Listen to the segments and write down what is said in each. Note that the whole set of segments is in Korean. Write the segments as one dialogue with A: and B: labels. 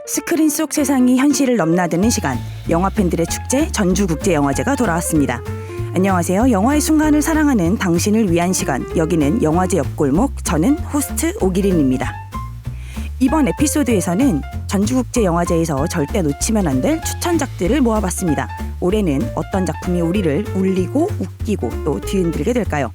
A: 스크린 속 세상이 현실을 넘나드는 시간, 영화 팬들의 축제 전주국제영화제가 돌아왔습니다. 안녕하세요. 영화의 순간을 사랑하는 당신을 위한 시간, 여기는 영화제 옆골목, 저는 호스트 오기린입니다. 이번 에피소드에서는 전주국제영화제에서 절대 놓치면 안 될 추천작들을 모아봤습니다. 올해는 어떤 작품이 우리를 울리고 웃기고 또 뒤흔들게 될까요?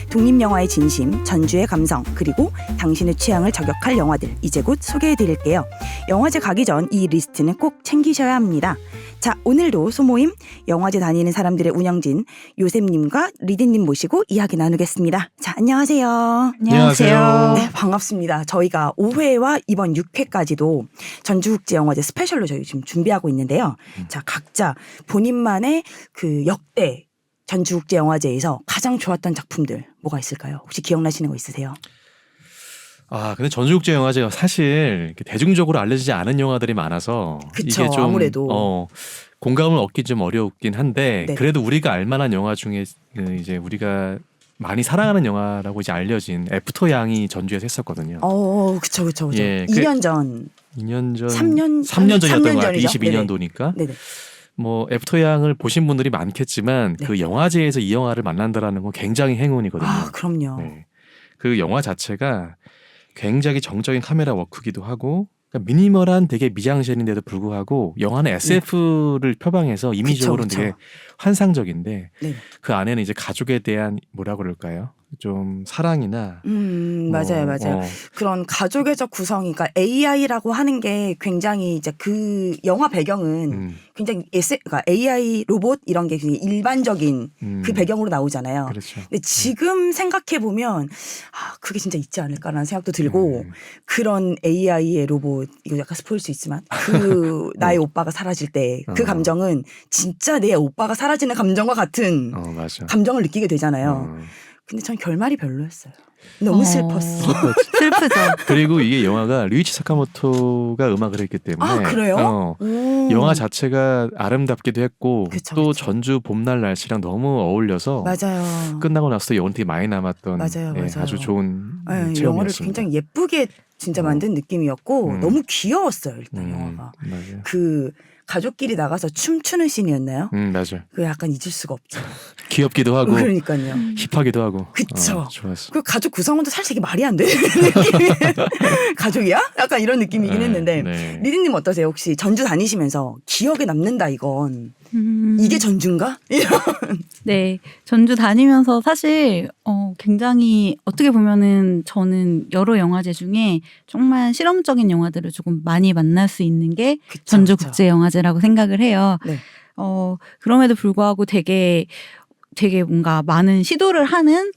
A: 독립영화의 진심, 전주의 감성, 그리고 당신의 취향을 저격할 영화들 이제 곧 소개해드릴게요. 영화제 가기 전 이 리스트는 꼭 챙기셔야 합니다. 자, 오늘도 소모임 영화제 다니는 사람들의 운영진 요셉님과 리디님 모시고 이야기 나누겠습니다. 자, 안녕하세요.
B: 안녕하세요.
A: 네, 반갑습니다. 저희가 5회와 이번 6회까지도 전주국제영화제 스페셜로 저희 지금 준비하고 있는데요. 자, 각자 본인만의 그 역대 전주국제영화제에서 가장 좋았던 작품들 뭐가 있을까요? 혹시 기억나시는 거 있으세요?
B: 근데 전주국제영화제가 사실 대중적으로 알려지지 않은 영화들이 많아서
A: 그쵸,
B: 이게 좀
A: 아무래도.
B: 공감을 얻기 좀 어렵긴 한데
A: 네.
B: 그래도 우리가 알만한 영화 중에 이제 우리가 많이 사랑하는 영화라고 이제 알려진 애프터 양이 전주에서 했었거든요.
A: 그쵸.
B: 예,
A: 2년 전.
B: 2년 전,
A: 3년
B: 3년 전이었던 것 같아요.
A: 전이죠?
B: 22년도니까.
A: 네네.
B: 뭐 애프터 양을 보신 분들이 많겠지만
A: 네.
B: 그 영화제에서 이 영화를 만난다라는 건 굉장히 행운이거든요.
A: 그럼요.
B: 네. 그 영화 자체가 굉장히 정적인 카메라 워크기도 하고 그러니까 미니멀한 되게 미장센인데도 불구하고 영화는 SF를 표방해서 이미지적으로는
A: 그쵸.
B: 되게 환상적인데
A: 네.
B: 그 안에는 이제 가족에 대한 뭐라 그럴까요? 좀 사랑이나
A: 맞아요. 그런 가족애적 구성이, 그러니까 AI라고 하는 게 굉장히 이제 그 영화 배경은 굉장히 그러니까 AI 로봇 이런 게 굉장히 일반적인 그 배경으로 나오잖아요.
B: 그렇죠.
A: 근데 지금 생각해 보면 그게 진짜 있지 않을까라는 생각도 들고 그런 AI의 로봇, 이거 약간 스포일 수 있지만 그 나의 오빠가 사라질 때 그 감정은 진짜 내 오빠가 사라지는 감정과 같은
B: 맞아.
A: 감정을 느끼게 되잖아요. 근데 전 결말이 별로였어요. 너무 슬펐어.
C: 슬프죠.
B: 그리고 이게 영화가 류이치 사카모토가 음악을 했기 때문에
A: 그래요?
B: 영화 자체가 아름답기도 했고
A: 그쵸.
B: 전주 봄날 날씨랑 너무 어울려서
A: 맞아요.
B: 끝나고 나서 여운이 되게 많이 남았던
A: 맞아요.
B: 아주 좋은
A: 영화를
B: 체험이었습니다.
A: 굉장히 예쁘게 진짜 만든 느낌이었고 너무 귀여웠어요. 일단 영화가.
B: 맞아요.
A: 그 가족끼리 나가서 춤추는 씬이었나요?
B: 맞아요.
A: 그 약간 잊을 수가 없죠.
B: 귀엽기도 하고
A: 그러니까요.
B: 힙하기도 하고.
A: 그쵸.
B: 좋았어.
A: 그 가족 구성원도 사실 이게 말이 안 되는 느낌이 가족이야? 약간 이런 느낌이긴 했는데
B: 네.
A: 리디님 어떠세요? 혹시 전주 다니시면서 기억에 남는다 이건 이게 전주인가?
C: 네, 전주 다니면서 사실 굉장히 어떻게 보면은 저는 여러 영화제 중에 정말 실험적인 영화들을 조금 많이 만날 수 있는 게 전주국제영화제라고 생각을 해요.
A: 네.
C: 그럼에도 불구하고 되게 뭔가 많은 시도를 하는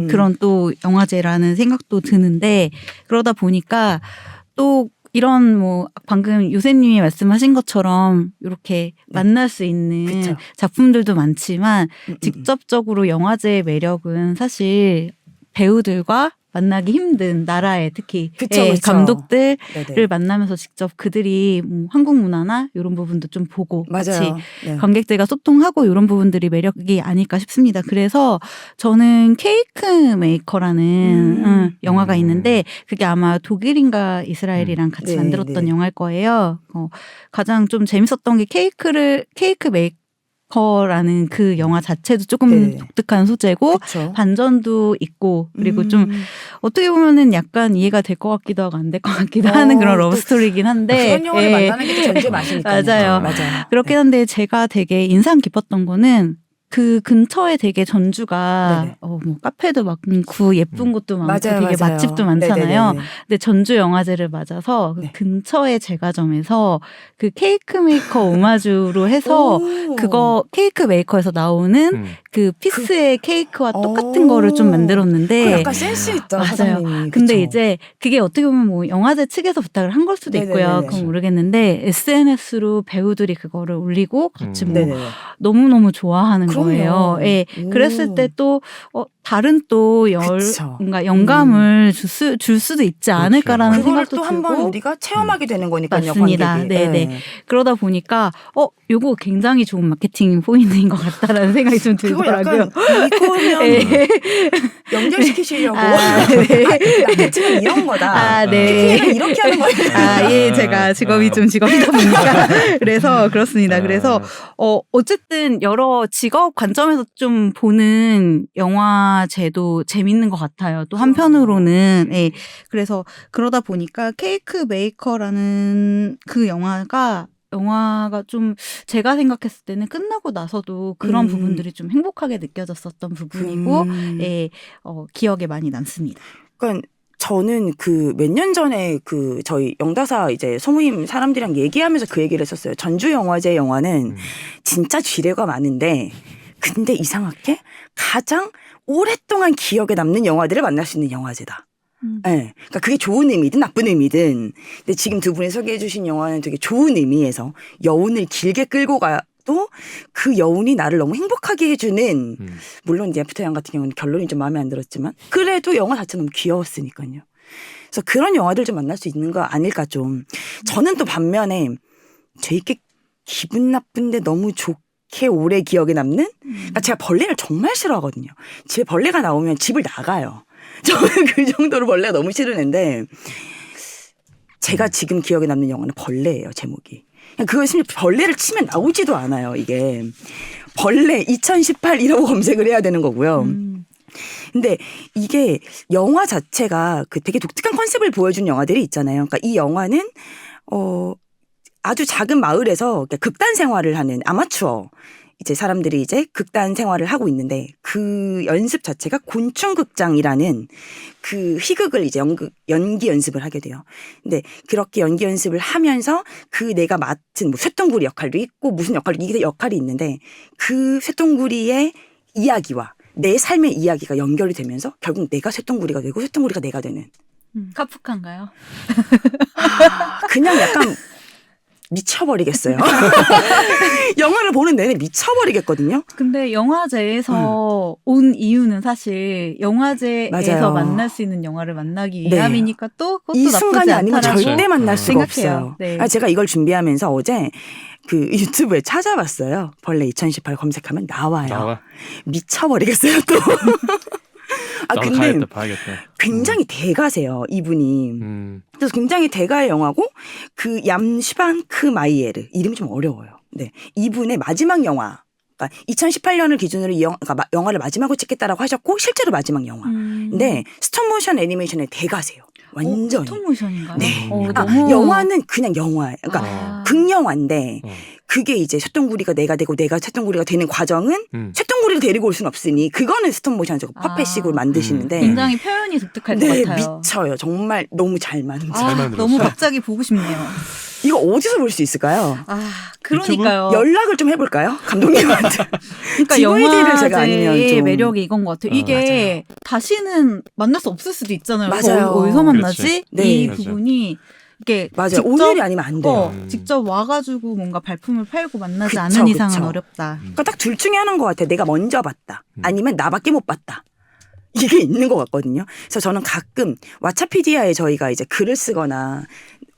C: 그런 또 영화제라는 생각도 드는데 그러다 보니까 또 이런 뭐 방금 요셉님이 말씀하신 것처럼 이렇게 만날 수 있는
A: 그쵸.
C: 작품들도 많지만 직접적으로 영화제의 매력은 사실 배우들과 만나기 힘든 나라의 특히
A: 그쵸.
C: 감독들을
A: 네네.
C: 만나면서 직접 그들이 뭐 한국 문화나 이런 부분도 좀 보고 같이
A: 맞아요. 네.
C: 관객들과 소통하고 이런 부분들이 매력이 아닐까 싶습니다. 그래서 저는 케이크 메이커라는 영화가 있는데 그게 아마 독일인가 이스라엘이랑 같이
A: 네,
C: 만들었던
A: 네.
C: 영화일 거예요. 가장 좀 재밌었던 게 케이크 메이커라는 그 영화 자체도 조금
A: 네.
C: 독특한 소재고
A: 그쵸.
C: 반전도 있고 그리고 좀 어떻게 보면은 약간 이해가 될 것 같기도 하고 안 될 것 같기도 하는 그런 러브 스토리이긴 한데
A: 그런 영화를 만나는 게 또 전주의 맛이니까요.
C: 맞아요. 그렇긴 한데 제가 되게 인상 깊었던 거는 그 근처에 되게 전주가 뭐 카페도 많고 예쁜 곳도 많고 되게 맛집도 많잖아요.
A: 네네네.
C: 근데 전주 영화제를 맞아서 그 근처의 제과점에서 그 케이크 메이커 오마주로 해서 그거 케이크 메이커에서 나오는 그 피스의 케이크와 똑같은 거를 좀 만들었는데
A: 약간 센스 있다.
C: 맞아요.
A: 사장님이.
C: 근데
A: 그쵸?
C: 이제 그게 어떻게 보면 뭐 영화제 측에서 부탁을 한 걸 수도 있고요.
A: 네네네네.
C: 그건 모르겠는데 SNS로 배우들이 그거를 올리고 같이 뭐
A: 네네.
C: 너무너무 좋아하는
A: 그럼요.
C: 거예요. 예.
A: 오.
C: 그랬을 때 또 다른 또
A: 그쵸.
C: 뭔가 영감을 줄 수도 있지 않을까라는
A: 그거를
C: 생각도
A: 또 한번
C: 들고
A: 우리가 체험하게 되는 거니까요.
C: 맞습니다.
A: 관객이.
C: 네네.
A: 네.
C: 그러다 보니까 요거 굉장히 좋은 마케팅 포인트인 것 같다라는 생각이 좀
A: 그거
C: 들더라고요.
A: 약간 이거면
C: 네.
A: 연결시키시려고
C: 네.
A: 마케팅은 이런 거다.
C: 네.
A: PPL은 이렇게 하는 거예요.
C: 예, 제가 직업이 좀 직업이다 보니까. 그래서 그렇습니다. 그래서, 어쨌든 여러 직업 관점에서 좀 보는 영화제도 재밌는 것 같아요. 또 한편으로는. 예. 그래서 그러다 보니까 케이크 메이커라는 그 영화가 좀 제가 생각했을 때는 끝나고 나서도 그런 부분들이 좀 행복하게 느껴졌었던 부분이고, 예, 기억에 많이 남습니다.
A: 그러니까 저는 그 몇 년 전에 그 저희 영다사 이제 소모임 사람들이랑 얘기하면서 그 얘기를 했었어요. 전주 영화제 영화는 진짜 지뢰가 많은데 근데 이상하게 가장 오랫동안 기억에 남는 영화들을 만날 수 있는 영화제다. 네. 그러니까 그게 좋은 의미든 나쁜 의미든. 근데 지금 두 분이 소개해 주신 영화는 되게 좋은 의미에서 여운을 길게 끌고 가도 그 여운이 나를 너무 행복하게 해주는 물론 이제 애프터양 같은 경우는 결론이 좀 마음에 안 들었지만 그래도 영화 자체가 너무 귀여웠으니까요. 그래서 그런 영화들 좀 만날 수 있는 거 아닐까 좀. 저는 또 반면에 되게 기분 나쁜데 너무 좋게 오래 기억에 남는? 그러니까 제가 벌레를 정말 싫어하거든요. 집에 벌레가 나오면 집을 나가요. 저는 그 정도로 벌레가 너무 싫은 애인데 제가 지금 기억에 남는 영화는 벌레예요. 제목이. 그거 심지어 벌레를 치면 나오지도 않아요. 이게 벌레 2018 이라고 검색을 해야 되는 거고요. 근데 이게 영화 자체가 그 되게 독특한 컨셉을 보여준 영화들이 있잖아요. 그러니까 이 영화는 아주 작은 마을에서 극단 생활을 하는 아마추어 이제 사람들이 이제 극단 생활을 하고 있는데 그 연습 자체가 곤충극장이라는 그 희극을 이제 연기 연습을 하게 돼요. 근데 그렇게 연기 연습을 하면서 그 내가 맡은 뭐 쇠똥구리 역할도 있고 무슨 이게 역할이 있는데 그 쇠똥구리의 이야기와 내 삶의 이야기가 연결이 되면서 결국 내가 쇠똥구리가 되고 쇠똥구리가 내가 되는.
C: 카프카인가요?
A: 그냥 약간 미쳐버리겠어요. 영화를 보는 내내 미쳐버리겠거든요.
C: 근데 영화제에서 온 이유는 사실 영화제에서
A: 맞아요.
C: 만날 수 있는 영화를 만나기
A: 네.
C: 위함이니까 또 그것도
A: 이
C: 나쁘지
A: 순간이 아니면
C: 않다라고
A: 절대 만날 수가
C: 생각해요.
A: 없어요.
C: 네.
A: 제가 이걸 준비하면서 어제 그 유튜브에 찾아봤어요. 벌레 2018 검색하면 나와요. 미쳐버리겠어요 또. 근데
B: 봐야겠다.
A: 굉장히 대가세요 이분이. 그래서 굉장히 대가의 영화고 그 얌슈반크 마이에르 이름이 좀 어려워요. 네, 이분의 마지막 영화. 그러니까 2018년을 기준으로 그러니까 영화를 마지막으로 찍겠다라고 하셨고 실제로 마지막 영화. 근데 스톱모션 애니메이션의 대가세요. 완전히.
C: 스톱모션인가요?
A: 네.
C: 너무
A: 영화는 그냥 영화예요. 그러니까 극영화인데 그게 이제 쇠똥구리가 내가 되고 내가 쇠똥구리가 되는 과정은 쇠똥구리를 데리고 올 수는 없으니 그거는 스톱모션이고 퍼펫식으로 만드시는데
C: 굉장히 표현이 독특할 것
A: 네,
C: 같아요.
A: 미쳐요. 정말 너무 잘 만들어요.
B: 잘 만들었어요.
C: 너무 갑자기 보고 싶네요.
A: 이거 어디서 볼 수 있을까요?
C: 그러니까요.
A: 연락을 좀 해볼까요? 감독님한테.
C: 그러니까
A: DVD를 제가 아니면
C: 영화제의
A: 좀.
C: 매력이 이건 것 같아요. 이게 다시는 만날 수 없을 수도 있잖아요.
A: 맞아요.
C: 어디서 만나지?
B: 그렇지.
A: 네.
C: 이
B: 맞아.
C: 부분이 이게
A: 맞아요.
C: 직접,
A: 오늘이 아니면 안 돼요.
C: 직접 와가지고 뭔가 발품을 팔고 만나지
A: 그쵸,
C: 않은 이상은
A: 그쵸.
C: 어렵다.
A: 그러니까 딱 둘 중에 하나인 것 같아요. 내가 먼저 봤다. 아니면 나밖에 못 봤다. 이게 있는 것 같거든요. 그래서 저는 가끔 왓챠피디아에 저희가 이제 글을 쓰거나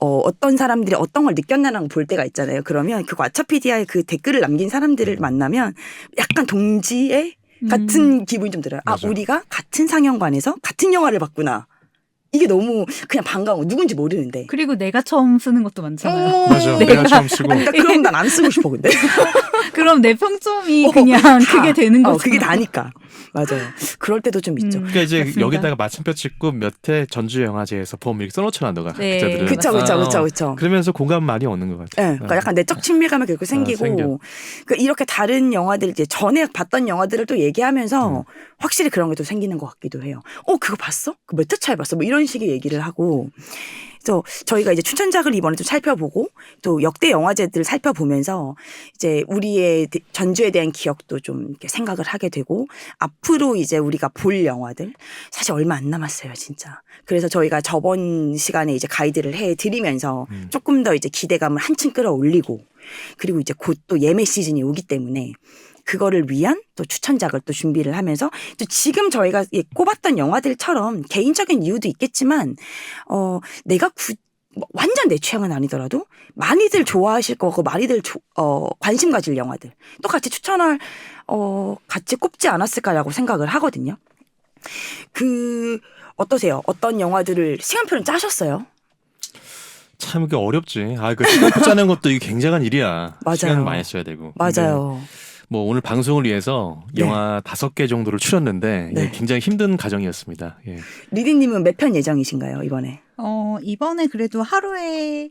A: 어떤 사람들이 어떤 걸 느꼈나라는 걸 볼 때가 있잖아요. 그러면 그 왓챠피디아에 그 댓글을 남긴 사람들을 만나면 약간 동지의 같은 기분이 좀 들어요.
B: 맞아.
A: 우리가 같은 상영관에서 같은 영화를 봤구나. 이게 너무 그냥 반가워. 누군지 모르는데.
C: 그리고 내가 처음 쓰는 것도 많잖아요.
B: 맞아. 내가 처음 쓰고.
A: 그럼 난 안 쓰고 싶어 근데.
C: 그럼 내 평점이 그냥 그게 되는 거죠.
A: 그게 다니까. 맞아요. 그럴 때도 좀 있죠.
B: 그러니까 이제
C: 맞습니다.
B: 여기다가 마침표 찍고 몇 회 전주 영화제에서 보면 이렇게 써놓잖아 너가
C: 네.
B: 기자들은.
A: 그쵸.
B: 그러면서 공감 많이 얻는 것 같아.
A: 네, 그러니까 약간 내적 친밀감이 결국 생기고
B: 생겨.
A: 그러니까 이렇게 다른 영화들 이제 전에 봤던 영화들을 또 얘기하면서 확실히 그런 게 또 생기는 것 같기도 해요. 그거 봤어? 그 몇 회 차에 봤어? 뭐 이런 식의 얘기를 하고. 그래서 저희가 이제 추천작을 이번에 좀 살펴보고 또 역대 영화제들을 살펴보면서 이제 우리의 전주에 대한 기억도 좀 이렇게 생각을 하게 되고 앞으로 이제 우리가 볼 영화들 사실 얼마 안 남았어요, 진짜. 그래서 저희가 저번 시간에 이제 가이드를 해 드리면서 조금 더 이제 기대감을 한층 끌어올리고 그리고 이제 곧 또 예매 시즌이 오기 때문에 그거를 위한 또 추천작을 또 준비를 하면서 또 지금 저희가 꼽았던 영화들처럼 개인적인 이유도 있겠지만 내가 완전 내 취향은 아니더라도 많이들 좋아하실 거고 많이들 관심 가질 영화들 또 같이 추천을 같이 꼽지 않았을까라고 생각을 하거든요. 어떠세요? 어떤 영화들을 시간표를 짜셨어요?
B: 참 그게 어렵지. 그 시간표 짜는 것도 이게 굉장한 일이야.
A: 맞아요.
B: 시간 많이 써야 되고.
A: 맞아요.
B: 뭐 오늘 방송을 위해서
A: 네.
B: 영화 5개 정도를 추렸는데
A: 네.
B: 굉장히 힘든 과정이었습니다. 예.
A: 리디님은 몇 편 예정이신가요 이번에?
C: 이번에 그래도 하루에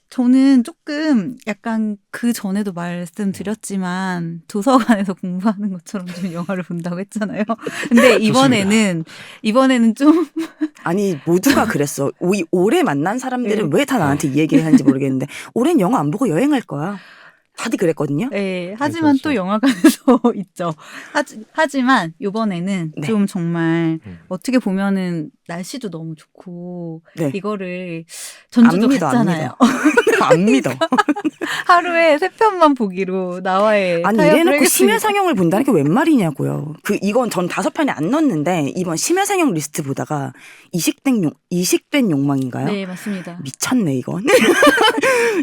C: 저는 조금 약간 그 전에도 말씀드렸지만 도서관에서 공부하는 것처럼 좀 영화를 본다고 했잖아요. 근데 이번에는 좀
A: 아니 모두가 그랬어. 올해 만난 사람들은
C: 네.
A: 왜 다 나한테 이 얘기를 하는지 모르겠는데 올해는 영화 안 보고 여행할 거야. 다들 그랬거든요.
C: 네, 하지만 또 영화관에서 있죠. 하지만 이번에는
A: 네.
C: 좀 정말 어떻게 보면은 날씨도 너무 좋고
A: 네.
C: 이거를 전주도
A: 안 믿어,
C: 갔잖아요.
A: 안 믿어.
C: 하루에 3편만 보기로 나와의
A: 아니
C: 타협을
A: 이래놓고
C: 하겠습니다.
A: 심야 상영을 본다는 게 웬 말이냐고요. 이건 전 5편에 안 넣었는데 이번 심야 상영 리스트 보다가 이식된 욕망인가요?
C: 네, 맞습니다.
A: 미쳤네 이건.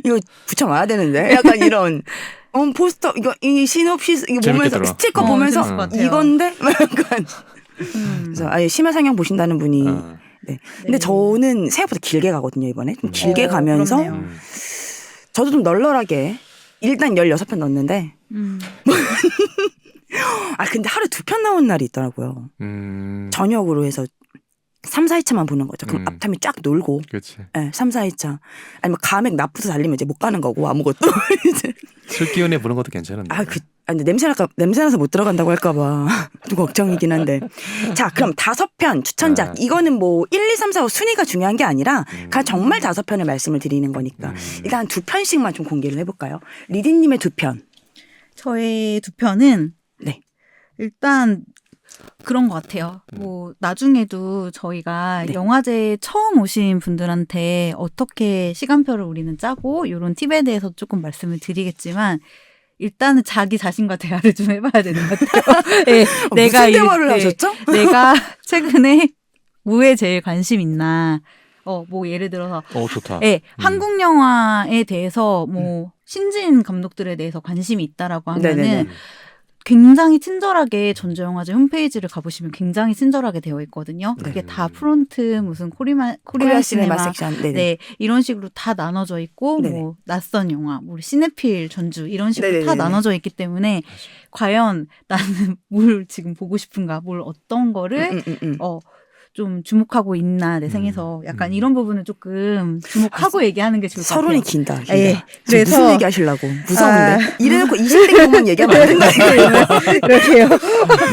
A: 이거 붙여놔야 되는데 약간 이런 포스터 이 시놉시스 이거 보면서
B: 재밌겠더라.
A: 스티커 보면서
C: 재밌을 것 같아요.
A: 이건데 약간 그래서 아예 심야 상영 보신다는 분이 네. 근데
C: 네.
A: 저는 생각보다 길게 가거든요 이번에 좀 길게 가면서
C: 그렇네요.
A: 저도 좀 널널하게 일단 16편 넣었는데 근데 하루 2편 나온 날이 있더라고요. 저녁으로 해서 3, 4회차만 보는 거죠. 그럼 앞타임이 쫙 놀고
B: 그렇지.
A: 네, 3, 4회차 아니면 감액 납부서 달리면 이제 못 가는 거고 아무것도 이제
B: 술 기운에 보는 것도 괜찮은데.
A: 근데 냄새나서 못 들어간다고 할까봐 좀 걱정이긴 한데. 자, 그럼 5편 추천작. 이거는 뭐 1, 2, 3, 4, 5 순위가 중요한 게 아니라 정말 5편을 말씀을 드리는 거니까 일단 2편씩만 좀 공개를 해볼까요? 리디님의 2편.
C: 저의 2편은
A: 네.
C: 일단 그런 것 같아요. 뭐 나중에도 저희가
A: 네.
C: 영화제 처음 오신 분들한테 어떻게 시간표를 우리는 짜고 이런 팁에 대해서 조금 말씀을 드리겠지만 일단은 자기 자신과 대화를 좀 해봐야 되는 것 같아요. 네,
A: 무슨 대화를 하셨죠?
C: 내가 최근에 뭐에 제일 관심 있나? 뭐 예를 들어서
B: 좋다.
C: 네, 한국 영화에 대해서 뭐 신진 감독들에 대해서 관심이 있다라고 하면은
A: 네네네.
C: 굉장히 친절하게 전주영화제 홈페이지를 가보시면 굉장히 친절하게 되어 있거든요. 그게 다 프론트 무슨 코리아 시네마
A: 섹션. 네네.
C: 네, 이런 식으로 다 나눠져 있고
A: 네네.
C: 뭐 낯선 영화, 뭐 시네필 전주 이런 식으로
A: 네네네네.
C: 다 나눠져 있기 때문에 과연 나는 뭘 지금 보고 싶은가, 뭘 어떤 거를 좀 주목하고 있나 내 생에서 약간 이런 부분을 조금 주목하고 얘기하는 게 좋을 것 같아요.
A: 서론이 긴다.
C: 예,
A: 그래서 무슨 얘기 하시려고 무서운데 이래놓고 20대 것만 얘기하면 안 된다.
C: 그러게요.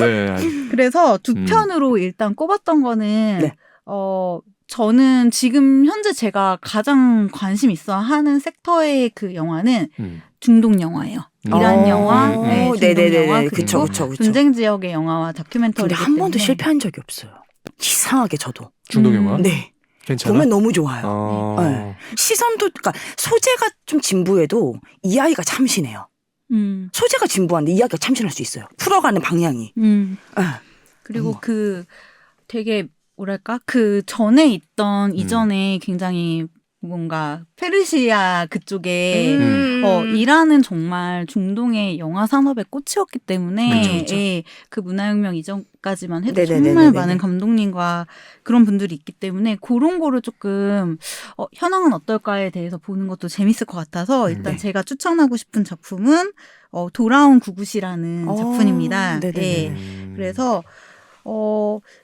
B: 네.
C: 그래서 2편으로 일단 꼽았던 거는
A: 네.
C: 저는 지금 현재 제가 가장 관심 있어 하는 섹터의 그 영화는 중동 영화예요. 이란 영화, 중동
A: 네네네네.
C: 영화,
A: 그쵸,
C: 그리고
A: 그쵸.
C: 전쟁 지역의 영화와 다큐멘터리이기
A: 근데 한
C: 때문에
A: 번도 실패한 적이 없어요. 이상하게 저도.
B: 중동 영화?
A: 네.
B: 괜찮아?
A: 보면 너무 좋아요. 네. 시선도 그러니까 소재가 좀 진부해도 이야기가 참신해요. 소재가 진부한데 이야기가 참신할 수 있어요. 풀어가는 방향이.
C: 그리고 그 되게 뭐랄까 그 전에 있던 이전에 굉장히 뭔가 페르시아 그쪽에 이란은 정말 중동의 영화 산업의 꽃이었기 때문에
A: 그쵸.
C: 예, 그 문화혁명 이전까지만 해도
A: 네네네네네.
C: 정말 많은 감독님과 그런 분들이 있기 때문에 그런 거를 조금 현황은 어떨까에 대해서 보는 것도 재밌을 것 같아서 일단
A: 네.
C: 제가 추천하고 싶은 작품은 돌아온 구구시라는 작품입니다.
A: 네네네.
C: 예. 그래서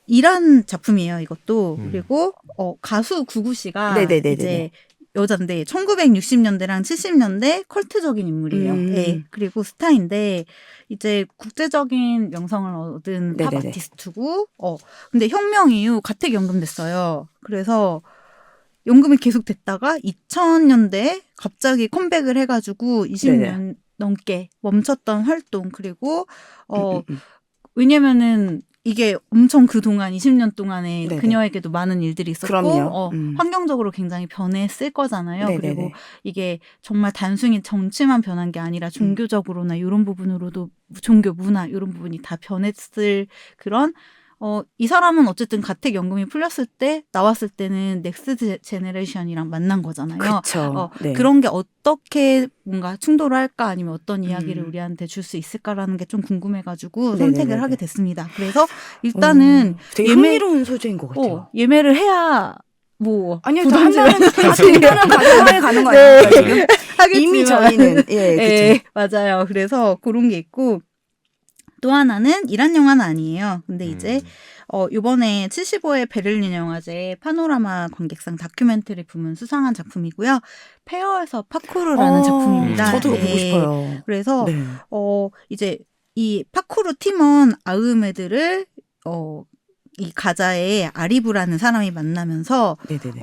C: 이란 작품이에요, 이것도. 그리고 가수 구구 씨가
A: 네네네네네.
C: 이제 여잔데 1960년대랑 70년대 컬트적인 인물이에요. 예. 그리고 스타인데 이제 국제적인 명성을 얻은 팝
A: 네네네.
C: 아티스트고 근데 혁명 이후 가택 연금됐어요. 그래서 연금이 계속 됐다가 2000년대에 갑자기 컴백을 해가지고 20년
A: 네네.
C: 넘게 멈췄던 활동 그리고 왜냐면은 이게 엄청 그동안 20년 동안에
A: 네네.
C: 그녀에게도 많은 일들이 있었고
A: 그럼요.
C: 환경적으로 굉장히 변했을 거잖아요.
A: 네네네.
C: 그리고 이게 정말 단순히 정치만 변한 게 아니라 종교적으로나 이런 부분으로도 종교, 문화 이런 부분이 다 변했을 그런 이 사람은 어쨌든 가택연금이 풀렸을 때 나왔을 때는 넥스트 제네레이션이랑 만난 거잖아요.
A: 그렇죠. 네.
C: 그런 게 어떻게 뭔가 충돌을 할까 아니면 어떤 이야기를 우리한테 줄 수 있을까라는 게 좀 궁금해가지고
A: 네네네네.
C: 선택을 하게 됐습니다. 그래서 일단은
A: 되게 흥미로운 소재인 것 같아요.
C: 예매를 해야 뭐
A: 아니요, 한 명은 가정하에 가는 거
C: 네.
A: 아닙니까 지금?
C: 하겠지만
A: 이미 저희는
C: 예, 맞아요. 그래서 그런 게 있고 또 하나는 이란 영화는 아니에요. 근데 이제 이번에 75회 베를린 영화제 파노라마 관객상 다큐멘터리 부문 수상한 작품이고요. 페어에서 파쿠르라는 작품입니다.
A: 저도
C: 네.
A: 보고 싶어요.
C: 그래서
A: 네.
C: 이제 이 파쿠르 팀원 아흐메드를 이 가자의 아리브라는 사람이 만나면서
A: 네네네.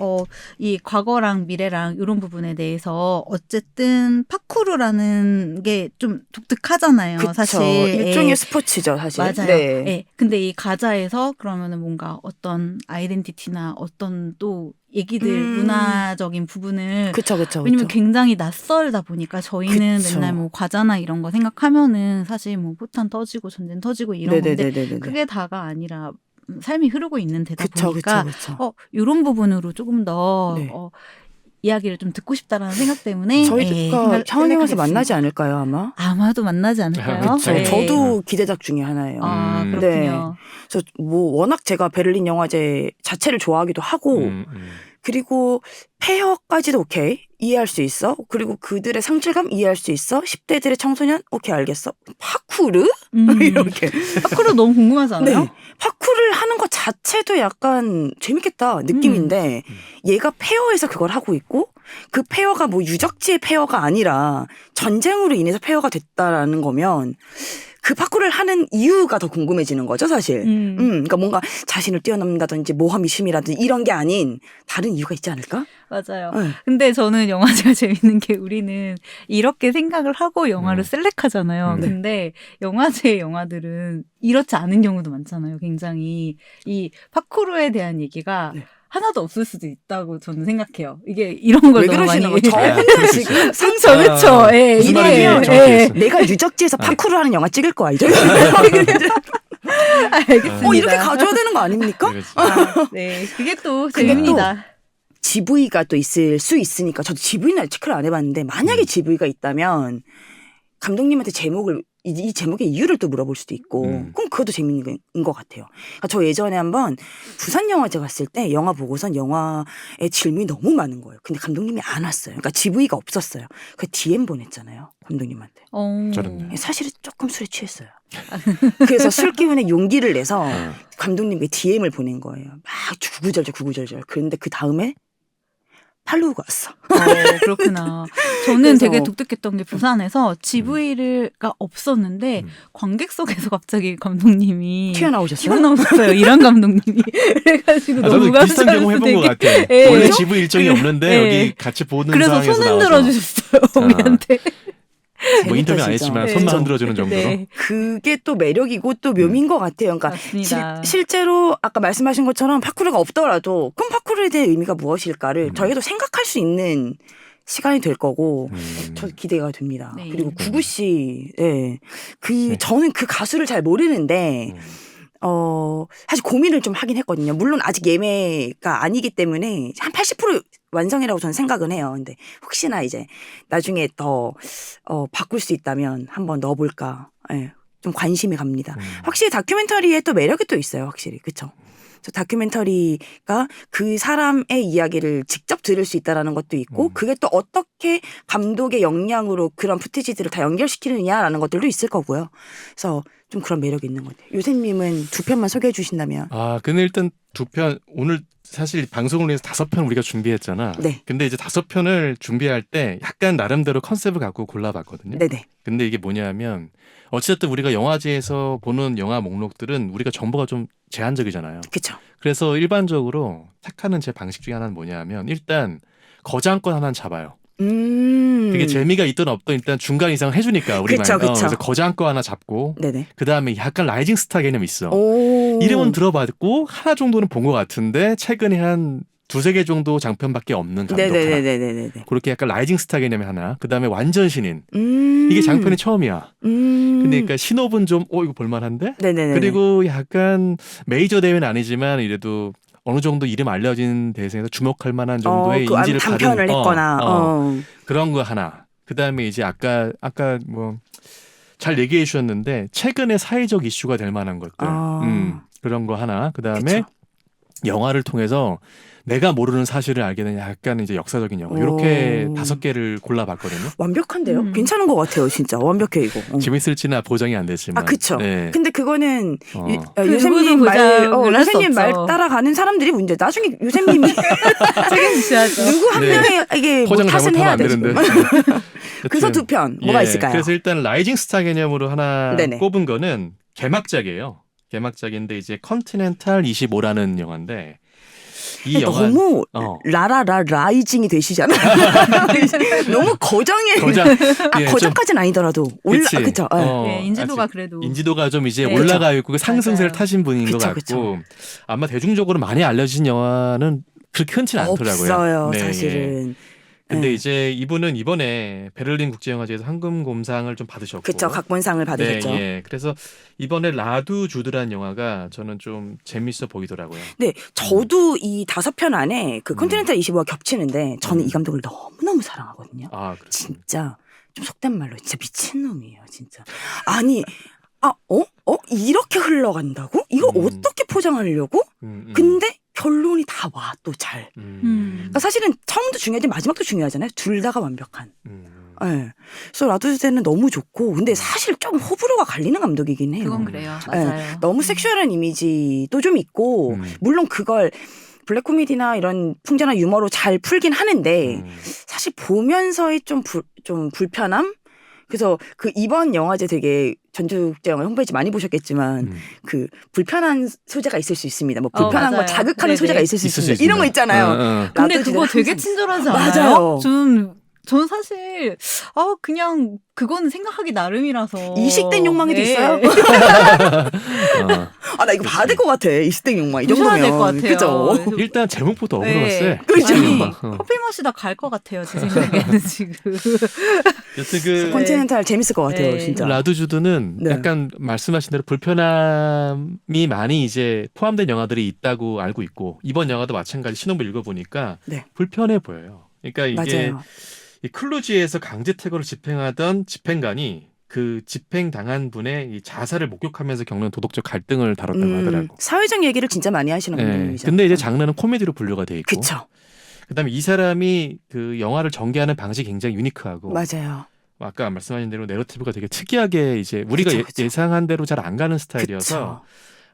C: 이 과거랑 미래랑 이런 부분에 대해서 어쨌든 파쿠르라는 게 좀 독특하잖아요.
A: 그쵸.
C: 사실
A: 일종의 스포츠죠, 사실.
C: 맞아요.
A: 네.
C: 예. 근데 이 가자에서 그러면은 뭔가 어떤 아이덴티티나 어떤 또 얘기들 문화적인 부분을
A: 그쵸.
C: 왜냐면 굉장히 낯설다 보니까 저희는
A: 그쵸.
C: 맨날 뭐 과자나 이런 거 생각하면은 사실 뭐 포탄 터지고 전쟁 터지고 이런 건데
A: 네네네네.
C: 그게 다가 아니라 삶이 흐르고 있는 데다
A: 그쵸.
C: 보니까
A: 그쵸.
C: 이런 부분으로 조금 더
A: 네.
C: 이야기를 좀 듣고 싶다라는 생각 때문에
A: 저희가 향원에 가서
C: 셀렉하겠습니다.
A: 만나지 않을까요, 아마?
C: 아마도 만나지 않을까요?
B: 그쵸.
C: 네.
A: 저도 기대작 중에 하나예요.
C: 아 그렇군요.
A: 저 뭐 워낙 제가 베를린 영화제 자체를 좋아하기도 하고 그리고 페어까지도 오케이 이해할 수 있어. 그리고 그들의 상실감 이해할 수 있어. 10대들의 청소년 오케이 알겠어. 파쿠르? 이렇게.
C: 파쿠르 너무 궁금하지 않아요?
A: 네. 파쿠르를 하는 것 자체도 약간 재밌겠다 느낌인데 얘가 페어에서 그걸 하고 있고 그 페어가 뭐 유적지의 페어가 아니라 전쟁으로 인해서 페어가 됐다라는 거면 그 파쿠르를 하는 이유가 더 궁금해지는 거죠, 사실. 그러니까 뭔가 자신을 뛰어넘는다든지 모험이 취미라든지 이런 게 아닌 다른 이유가 있지 않을까?
C: 맞아요.
A: 네.
C: 근데 저는 영화제가 재밌는 게 우리는 이렇게 생각을 하고 영화를 셀렉하잖아요.
A: 네.
C: 근데 영화제의 영화들은 이렇지 않은 경우도 많잖아요. 굉장히 이 파쿠르에 대한 얘기가
A: 네.
C: 하나도 없을 수도 있다고 저는 생각해요. 이게 이런 걸
A: 왜
C: 너무
A: 그러시는
C: 많이
A: 거죠? 저 혼자 지금
C: 그렇죠. 예,
B: 무슨 말인지
C: 이게
B: 정확히
C: 예.
B: 알겠어요.
A: 내가 유적지에서 파쿠르 하는 영화 찍을 거야, 이제.
C: 알겠습니다.
A: 이렇게 가져야 되는 거 아닙니까?
C: 네, 그게 또
A: 그게
C: 재밌습니다.
A: GV가 또 있을 수 있으니까 저도 GV는 체크를 안 해봤는데 만약에 GV가 있다면 감독님한테 제목을 이 제목의 이유를 또 물어볼 수도 있고 그럼 그것도 재밌는 것 같아요. 그러니까 저 예전에 한번 부산 영화제 갔을 때 영화 보고선 영화의 질문이 너무 많은 거예요. 근데 감독님이 안 왔어요. 그러니까 GV가 없었어요. 그 DM 보냈잖아요. 감독님한테.
B: 저런데.
A: 사실은 조금 술에 취했어요. 그래서 술 기운에 용기를 내서 감독님께 DM을 보낸 거예요. 막 구구절절. 그런데 그 다음에 팔로우가 왔어.
C: 그렇구나. 저는
A: 그래서
C: 되게 독특했던 게 부산에서 GV가 없었는데 관객석에서 갑자기 감독님이 튀어나오셨어요. 이란 감독님이. 그래가지고 너무
B: 저도 비슷한 경험 해본 것 같아요.
C: 예.
B: 원래 GV 일정이 없는데 여기 같이 보는
C: 그래서
B: 상황에서
C: 손
B: 나와서
C: 흔들어 주셨어요. 우리한테.
B: 뭐 인터뷰 안
A: 진짜.
B: 했지만
C: 네.
B: 손만 흔들어주는 정도로.
C: 네.
A: 그게 또 매력이고 또 묘미인 것 같아요. 그러니까
C: 맞습니다.
A: 실제로 아까 말씀하신 것처럼 파쿠르가 없더라도 그럼 파쿠르에 대한 의미가 무엇일까를 저희도 생각할 수 있는 시간이 될 거고 저 기대가 됩니다.
C: 네.
A: 그리고 구구 씨, 저는 그 가수를 잘 모르는데 사실 고민을 좀 하긴 했거든요. 물론 아직 예매가 아니기 때문에 한 80% 완성이라고 저는 생각은 해요. 근데 혹시나 이제 나중에 더 바꿀 수 있다면 한번 넣어볼까. 예, 좀 관심이 갑니다. 확실히 다큐멘터리에 또 매력이 또 있어요. 확실히. 그렇죠. 저 다큐멘터리가 그 사람의 이야기를 직접 들을 수 있다라는 것도 있고 그게 또 어떻게 감독의 역량으로 그런 푸티지들을 다 연결시키느냐라는 것들도 있을 거고요. 그래서 좀 그런 매력이 있는 것 같아요. 요셉님은 두 편만 소개해 주신다면.
B: 근데 일단 두 편 오늘 사실 방송을 위해서 5편 우리가 준비했잖아.
A: 네.
B: 근데 이제 5편을 준비할 때 약간 나름대로 컨셉을 갖고 골라봤거든요.
A: 네네.
B: 근데 이게 뭐냐면 어쨌든 우리가 영화제에서 보는 영화 목록들은 우리가 정보가 좀 제한적이잖아요.
A: 그렇죠.
B: 그래서 일반적으로 택하는 제 방식 중에 하나는 뭐냐면 일단 거장권 하나는 잡아요. 그게 재미가 있든 없든 일단 중간 이상을 해주니까 우리
A: 그쵸.
B: 그래서 거장권 하나 잡고
A: 네네.
B: 그 다음에 약간 라이징 스타 개념이 있어. 이름은 들어봤고 하나 정도는 본 것 같은데 최근에 한 두세 개 정도 장편밖에 없는 감독 하나.
A: 네네네네네.
B: 그렇게 약간 라이징 스타 개념이 하나. 그다음에 완전 신인. 이게 장편이 처음이야. 근데 그러니까 신업은 좀 이거 볼만한데?
A: 네네네.
B: 그리고 약간 메이저 대회는 아니지만 이래도 어느 정도 이름 알려진 대회에서 주목할 만한 정도의 인지를
A: 단편을
B: 받은
A: 했거나
B: 그런 거 하나. 그다음에 이제 아까 뭐 잘 얘기해 주셨는데 최근에 사회적 이슈가 될 만한 것들. 그런 거 하나. 그다음에
A: 그쵸.
B: 영화를 통해서 내가 모르는 사실을 알게 된 약간 이제 역사적인 영화. 이렇게 5개를 골라봤거든요.
A: 완벽한데요? 괜찮은 것 같아요, 진짜. 완벽해 이거.
B: 재밌을지나 보장이 안 되지만.
A: 그쵸.
B: 네.
A: 근데 그거는
C: 누구도
A: 요셉님
C: 보장을 할수
A: 요셉님 말
C: 없죠.
A: 따라가는 사람들이 문제. 나중에 요셉님이
C: 책임지셔야죠.
A: 누구 한
B: 네.
A: 명의 이게
B: 포장
A: 탓은
B: 잘못하면
A: 해야
B: 안
A: 돼.
B: 되는데.
A: 그래서
B: 여튼,
A: 2편 뭐가 있을까요?
B: 그래서 일단 라이징 스타 개념으로 하나
A: 네네.
B: 꼽은 거는 개막작이에요. 개막작인데 이제 컨티넨탈 25라는 영화인데 이 영화
A: 너무 라이징이 되시잖아요. 너무 거장에
B: 거장 예, 좀
A: 거장까지는 아니더라도
B: 그치.
A: 그쵸.
C: 네, 인지도가
B: 아직
C: 그래도
B: 인지도가 좀 이제
A: 네,
B: 올라가 있고 그 상승세를
C: 맞아요.
B: 타신 분인 것
A: 그쵸,
B: 같고
A: 그쵸.
B: 아마 대중적으로 많이 알려진 영화는 그렇게 흔치는 않더라고요.
A: 없어요,
B: 네, 예.
A: 사실은.
B: 근데
A: 네.
B: 이제 이분은 이번에 베를린 국제영화제에서 황금곰상을 좀 받으셨고,
A: 그쵸, 각본상을 받으셨죠.
B: 네, 예. 그래서 이번에 라두 주드란 영화가 저는 좀 재밌어 보이더라고요.
A: 네, 저도 이 5편 안에 그 컨티넨탈 25가 겹치는데 저는 이 감독을 너무너무 사랑하거든요.
B: 아, 그렇죠.
A: 진짜 좀 속된 말로 진짜 미친놈이에요, 진짜. 아니, 이렇게 흘러간다고? 이거 어떻게 포장하려고? 근데 결론이 다 와, 또 잘. 그러니까 사실은 처음도 중요하지만 마지막도 중요하잖아요. 둘 다가 완벽한. 네. 그래서 라두주제는 너무 좋고, 근데 사실 좀 호불호가 갈리는 감독이긴 해요.
C: 그건 그래요.
A: 네.
C: 맞아요.
A: 너무 섹슈얼한 이미지도 좀 있고, 물론 그걸 블랙 코미디나 이런 풍자나 유머로 잘 풀긴 하는데, 사실 보면서의 좀 불편함? 그래서 그 이번 영화제 되게 전주국제영화 홈페이지 많이 보셨겠지만 그 불편한 소재가 있을 수 있습니다. 뭐 불편한 거
C: 맞아요.
A: 자극하는
C: 네네.
A: 소재가 있을 수 있습니다. 이런 거 있잖아요.
C: 근데
A: 라두주제는
C: 그거 되게
A: 항상
C: 친절하지
A: 있어요.
C: 않아요?
A: 맞아요.
C: 저는 사실 그냥 그거는 생각하기 나름이라서
A: 이식된 욕망이
C: 네.
A: 있어요? 나 이거 봐야 될 것 같아. 이식된 욕망 이
C: 보셔야
A: 정도면.
C: 될 것 같아요.
A: 그죠?
C: 그래서
B: 일단 제목부터
C: 네.
B: 어그러웠어요.
A: 그렇죠.
C: 커피 마시다 갈 것 같아요. 제 생각에는 지금.
B: 여튼 그
A: 컨티넨탈 재밌을 것 같아요,
C: 네.
A: 진짜.
B: 라두주드는
A: 네.
B: 약간 말씀하신 대로 불편함이 많이 이제 포함된 영화들이 있다고 알고 있고 이번 영화도 마찬가지 신혼부 읽어보니까
A: 네.
B: 불편해 보여요. 그러니까 이게
A: 맞아요.
B: 이 클루지에서 강제 퇴거를 집행하던 집행관이 그 집행당한 분의 이 자살을 목격하면서 겪는 도덕적 갈등을 다뤘다고 하더라고.
A: 사회적 얘기를 진짜 많이 하시는
B: 네.
A: 분이죠.
B: 근데 이제 장르는 코미디로 분류가 돼 있고.
A: 그쵸.
B: 그다음에 이 사람이 그 영화를 전개하는 방식이 굉장히 유니크하고.
A: 맞아요.
B: 아까 말씀하신 대로 내러티브가 되게 특이하게 이제 우리가
A: 그쵸, 그쵸.
B: 예상한 대로 잘 안 가는 스타일이어서
A: 그쵸.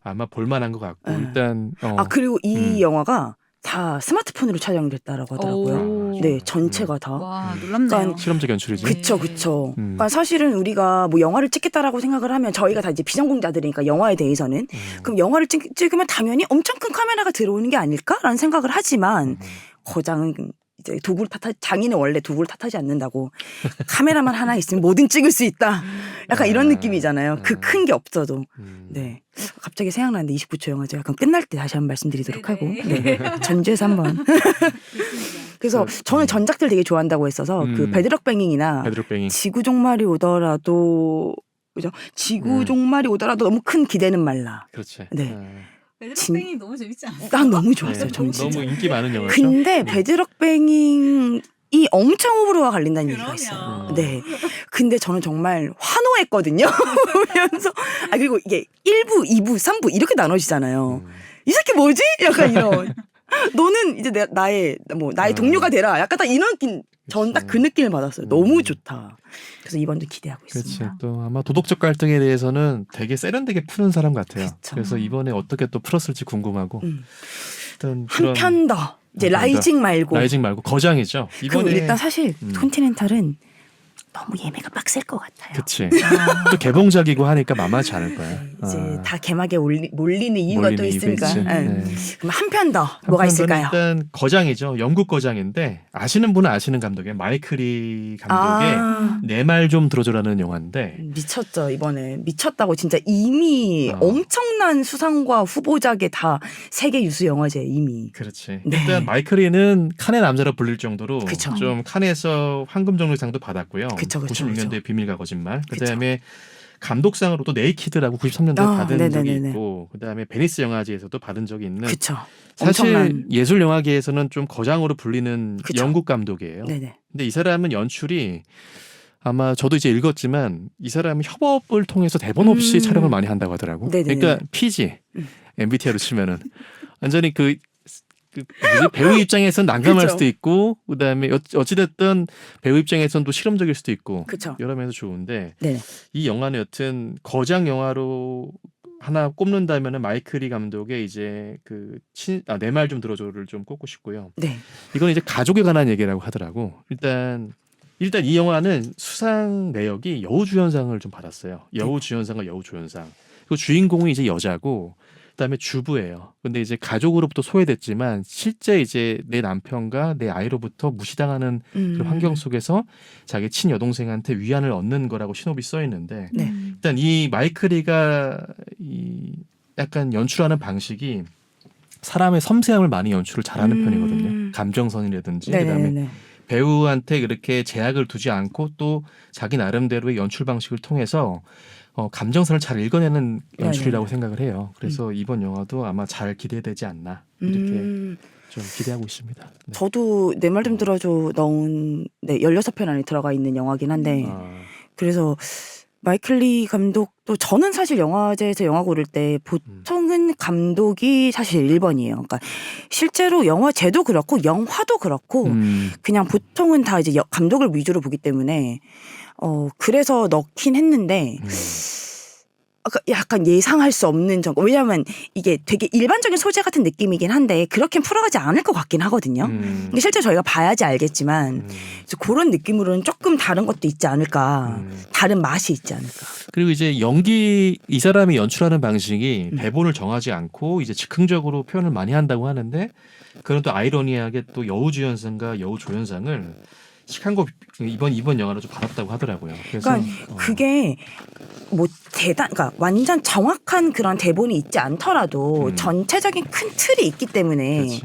B: 아마 볼만한 것 같고
A: 네.
B: 일단
A: 그리고 이 영화가 다 스마트폰으로 촬영됐다라고 하더라고요.
C: 오.
A: 네, 전체가 다.
C: 와 놀랍네요.
A: 그러니까
B: 실험적 연출이지.
A: 그쵸. 그러니까 사실은 우리가 뭐 영화를 찍겠다라고 생각을 하면 저희가 다 이제 비전공자들이니까 영화에 대해서는 그럼 영화를 찍으면 당연히 엄청 큰 카메라가 들어오는 게 아닐까라는 생각을 하지만 거장은 이제 장인은 원래 도구를 탓하지 않는다고 카메라만 하나 있으면 뭐든 찍을 수 있다. 약간 이런 느낌이잖아요. 그 큰 게 없어도. 네. 갑자기 생각나는데 29초 영화제 약간 끝날 때 다시 한번 말씀드리도록 하고. 네. 전주에서 한번. 그래서 저는 전작들 되게 좋아한다고 했어서 그 베드럭뱅잉이나
B: 베드럭뱅잉.
A: 지구 종말이 오더라도 그죠? 지구 종말이 오더라도 너무 큰 기대는 말라.
B: 그렇지.
A: 네.
C: 베드럭뱅이 너무 재밌지 않아요?
A: 난 너무 좋았어요.
B: 네.
A: 저는 진짜.
B: 너무 인기 많은 영화죠.
A: 근데 베드럭뱅잉이 엄청 호불호가 갈린다는 얘기가
C: 그럼요.
A: 있어요. 네. 근데 저는 정말 환호했거든요. 보면서 그리고 이게 1부, 2부, 3부 이렇게 나눠지잖아요. 이 새끼 뭐지? 약간 이런. 너는 이제 나의 동료가 되라. 약간 딱 이런 느낌. 전 딱 그 느낌을 받았어요. 너무 좋다. 그래서 이번도 기대하고
B: 그렇지.
A: 있습니다.
B: 또 아마 도덕적 갈등에 대해서는 되게 세련되게 푸는 사람 같아요.
A: 그쵸.
B: 그래서 이번에 어떻게 또 풀었을지 궁금하고. 일단 그런
A: 한 편 더. 이제
B: 한 편 더.
A: 라이징 말고.
B: 라이징 말고 거장이죠.
A: 그리고
B: 이번에
A: 일단 사실 컨티넨탈은 너무 예매가 빡셀 것 같아요.
B: 그치. 또 개봉작이고 하니까 만만치 않을 거야.
A: 네, 이제 다 개막에 몰리는 이유가 또
B: 몰리는 이유가
A: 있으니까.
B: 있지.
A: 네.
B: 네.
A: 그럼 한 편 더 뭐가
B: 한편으로는
A: 있을까요?
B: 일단 거장이죠. 영국 거장인데 아시는 분은 아시는 감독이에요. 마이클 리 감독의 내 말 좀 들어줘라는 영화인데
A: 미쳤죠. 이번에 미쳤다고 진짜 이미
B: 어.
A: 엄청난 수상과 후보작에 다 세계 유수 영화제 이미.
B: 그렇지.
A: 네.
B: 일단 마이클 리는 칸의 남자라 불릴 정도로
A: 그쵸.
B: 좀 칸에서 황금종려상도 받았고요.
A: 그쵸, 그쵸,
B: 96년도에
A: 그쵸.
B: 비밀과 거짓말.
A: 그쵸.
B: 그다음에 감독상으로 또 네이키드라고 93년도에
A: 아,
B: 받은 적이
A: 네네네네.
B: 있고 그다음에 베니스 영화제에서도 받은 적이 있는
A: 그쵸.
B: 사실
A: 엄청난.
B: 예술 영화계에서는 좀 거장으로 불리는
A: 그쵸.
B: 영국 감독이에요.
A: 네네.
B: 근데 이 사람은 연출이 아마 저도 이제 읽었지만 이 사람은 협업을 통해서 대본 없이 촬영을 많이 한다고 하더라고.
A: 네네네.
B: 그러니까 PG,
A: 음.
B: MBTI로 치면은 완전히 그 뭐지? 배우 입장에서는 난감할
A: 그쵸.
B: 수도 있고 그다음에 어찌됐든 배우 입장에서는 또 실험적일 수도 있고
A: 그쵸.
B: 여러 면에서 좋은데
A: 네네.
B: 이 영화는 여튼 거장 영화로 하나 꼽는다면은 마이클 리 감독의 이제 내 말 좀 들어줘를 좀 꼽고 싶고요.
A: 네.
B: 이건 이제 가족에 관한 얘기라고 하더라고. 일단 이 영화는 수상 내역이 여우주연상을 좀 받았어요. 여우주연상과 여우조연상. 그리고 주인공이 이제 여자고 그다음에 주부예요. 근데 이제 가족으로부터 소외됐지만 실제 이제 내 남편과 내 아이로부터 무시당하는 그 환경 속에서 자기 친여동생한테 위안을 얻는 거라고 신호비 써 있는데
A: 네.
B: 일단 이 마이클리가 이 약간 연출하는 방식이 사람의 섬세함을 많이 연출을 잘하는 편이거든요. 감정선이라든지 그다음에
A: 네네네.
B: 배우한테 그렇게 제약을 두지 않고 또 자기 나름대로의 연출 방식을 통해서 감정선을 잘 읽어내는 연출이라고
A: 네네.
B: 생각을 해요. 그래서 이번 영화도 아마 잘 기대되지 않나 이렇게 좀 기대하고 있습니다. 네.
A: 저도 내 말 좀 들어줘 넣은 16편 안에 들어가 있는 영화긴 한데
B: 아,
A: 그래서 마이클 리 감독도 저는 사실 영화제에서 영화 고를 때 보통은 감독이 사실 1번이에요. 그러니까 실제로 영화제도 그렇고 영화도 그렇고 그냥 보통은 다 이제 감독을 위주로 보기 때문에 그래서 넣긴 했는데 약간 예상할 수 없는 정보. 왜냐하면 이게 되게 일반적인 소재 같은 느낌이긴 한데 그렇게 풀어가지 않을 것 같긴 하거든요. 근데 실제 저희가 봐야지 알겠지만 그래서 그런 느낌으로는 조금 다른 것도 있지 않을까. 다른 맛이 있지 않을까.
B: 그리고 이제 이 사람이 연출하는 방식이 대본을 정하지 않고 이제 즉흥적으로 표현을 많이 한다고 하는데 그런 또 아이러니하게 또 여우주연상과 여우조연상을 시칸고 이번 영화로 좀 받았다고 하더라고요. 그래서
A: 그러니까 그게 뭐 그러니까 완전 정확한 그런 대본이 있지 않더라도 전체적인 큰 틀이 있기 때문에
B: 그렇지.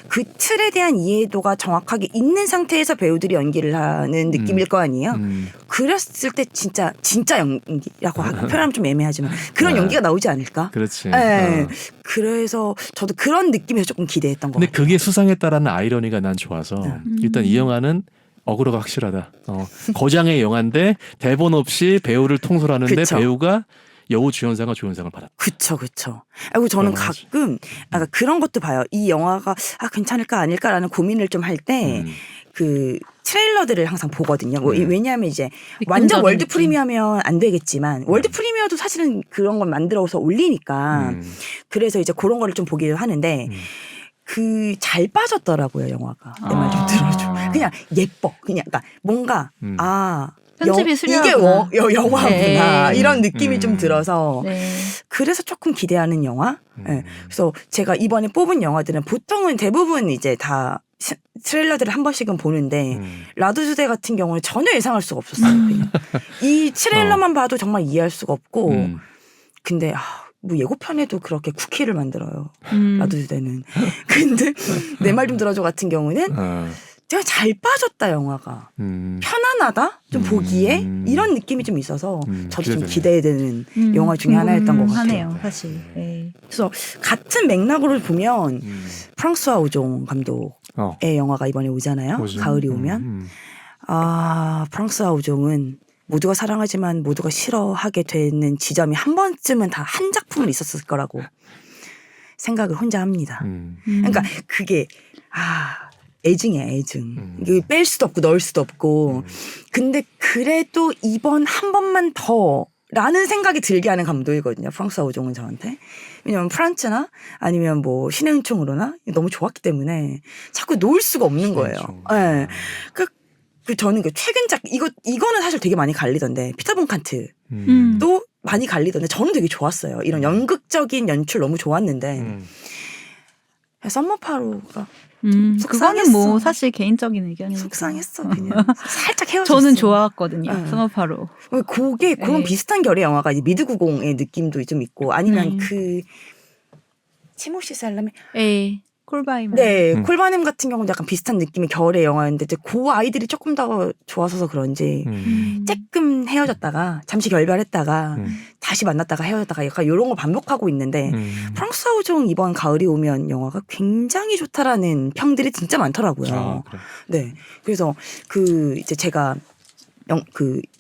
A: 그 틀에 대한 이해도가 정확하게 있는 상태에서 배우들이 연기를 하는 느낌일 거 아니에요. 그랬을 때 진짜 연기라고 표현하면 좀 애매하지만 그런 연기가 나오지 않을까?
B: 그렇지.
A: 네. 그래서 저도 그런 느낌에서 조금 기대했던 것
B: 근데
A: 같아요.
B: 그게 수상했다라는 아이러니가 난 좋아서 일단 이 영화는 어그로가 확실하다. 거장의 영화인데 대본 없이 배우를 통솔하는데
A: 그쵸.
B: 배우가 여우주연상과 조연상을 받았다.
A: 그쵸. 그리고 저는
B: 그런 거지.
A: 가끔 그런 것도 봐요. 이 영화가 괜찮을까 아닐까라는 고민을 좀 할 때 그 트레일러들을 항상 보거든요. 왜냐하면 이제 완전 월드 프리미어면 안 되겠지만 월드 프리미어도 사실은 그런 걸 만들어서 올리니까 그래서 이제 그런 거를 좀 보기도 하는데 잘 빠졌더라고요, 영화가. 내 말 좀 들어줘. 그냥 예뻐. 그냥 그러니까 뭔가
C: 편집이
A: 이게 영화구나
C: 네.
A: 이런 느낌이 좀 들어서
C: 네.
A: 그래서 조금 기대하는 영화. 네. 그래서 제가 이번에 뽑은 영화들은 보통은 대부분 이제 다 트레일러들을 한 번씩은 보는데 라두즈대 같은 경우는 전혀 예상할 수가 없었어요. 그냥 이 트레일러만 봐도 정말 이해할 수가 없고 근데 뭐 예고편에도 그렇게 쿠키를 만들어요. 라두즈대는. 근데 내 말 좀 들어줘 같은 경우는 제가 잘 빠졌다 영화가. 편안하다 좀 보기에 이런 느낌이 좀 있어서 저도 좀 기대되는 영화 중에 하나였던 것 같아요.
C: 하네요, 사실. 네.
A: 그래서 같은 맥락으로 보면 프랑스와 오종 감독의 영화가 이번에 오잖아요.
B: 뭐지?
A: 가을이 오면. 프랑스와 오종은 모두가 사랑하지만 모두가 싫어하게 되는 지점이 한 번쯤은 다 한 작품은 있었을 거라고 생각을 혼자 합니다. 그러니까 그게 애증이야, 애증. 이게 뺄 수도 없고 넣을 수도 없고. 근데 그래도 이번 한 번만 더 라는 생각이 들게 하는 감독이거든요. 프랑스와 오종은 저한테. 왜냐면 프란츠나 아니면 뭐 신의 은총으로나 너무 좋았기 때문에 자꾸 놓을 수가 없는 거예요. 네. 그 저는 그 최근작 이거는 사실 되게 많이 갈리던데 피터 본 칸트도 많이 갈리던데 저는 되게 좋았어요. 이런 연극적인 연출 너무 좋았는데 썸머파로가
C: 그거는 뭐 사실 개인적인 의견이니까.
A: 속상했어 그냥 살짝 헤어졌어.
C: 저는 좋았거든요.
A: 응.
C: 스머파로.
A: 그게 그런
C: 네.
A: 비슷한 결의 영화가 이제 미드구공의 느낌도 좀 있고 아니면 그 티모시 샬라메
C: 예. 콜바이만.
A: 네 콜바넴 같은 경우는 약간 비슷한 느낌의 결의 영화였는데 이제 그 아이들이 조금 더 좋아서서 그런지 조금 헤어졌다가 잠시 결별했다가 다시 만났다가 헤어졌다가 약간 이런 거 반복하고 있는데 프랑스 아우종 이번 가을이 오면 영화가 굉장히 좋다라는 평들이 진짜 많더라고요.
B: 그래.
A: 네, 그래서 그 이제 제가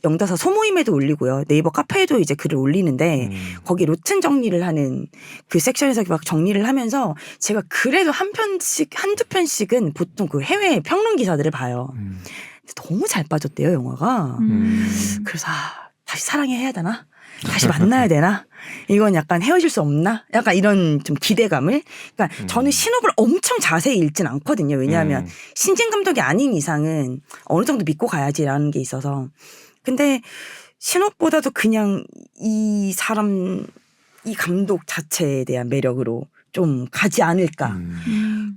A: 영다사 소모임에도 올리고요. 네이버 카페에도 이제 글을 올리는데 거기 로튼 정리를 하는 그 섹션에서 막 정리를 하면서 제가 그래도 한두 편씩은 보통 그 해외 평론 기사들을 봐요. 근데 너무 잘 빠졌대요, 영화가. 그래서 다시 사랑해야 되나? 다시 만나야 되나? 이건 약간 헤어질 수 없나? 약간 이런 좀 기대감을. 그러니까 저는 신업을 엄청 자세히 읽진 않거든요. 왜냐하면 신진 감독이 아닌 이상은 어느 정도 믿고 가야지라는 게 있어서. 근데 신업보다도 그냥 이 감독 자체에 대한 매력으로 좀 가지 않을까.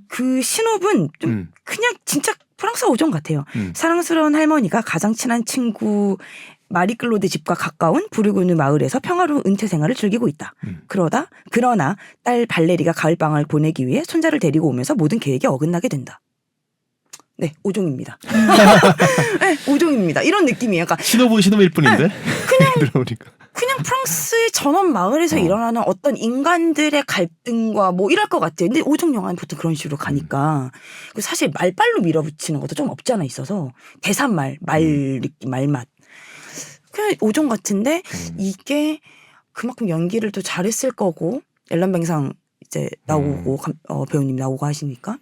A: 그 신업은 좀 그냥 진짜 프랑스 오종 같아요. 사랑스러운 할머니가 가장 친한 친구 마리클로드 집과 가까운 부르고느 마을에서 평화로운 은퇴 생활을 즐기고 있다. 그러나 딸 발레리가 가을방학을 보내기 위해 손자를 데리고 오면서 모든 계획이 어긋나게 된다. 네, 오종입니다. 네, 오종입니다. 이런 느낌이에요. 그러니까
B: 신호일 뿐인데 그냥 들어오니까.
A: 그냥 프랑스의 전원 마을에서 일어나는 어떤 인간들의 갈등과 뭐 이럴 것 같아요. 근데 오종 영화는 보통 그런 식으로 가니까 사실 말빨로 밀어붙이는 것도 좀 없지 않아 있어서 대사말, 말맛. 그냥 오종 같은데 이게 그만큼 연기를 또 잘했을 거고 앨런 뱅상 이제 나오고 배우님 나오고 하시니까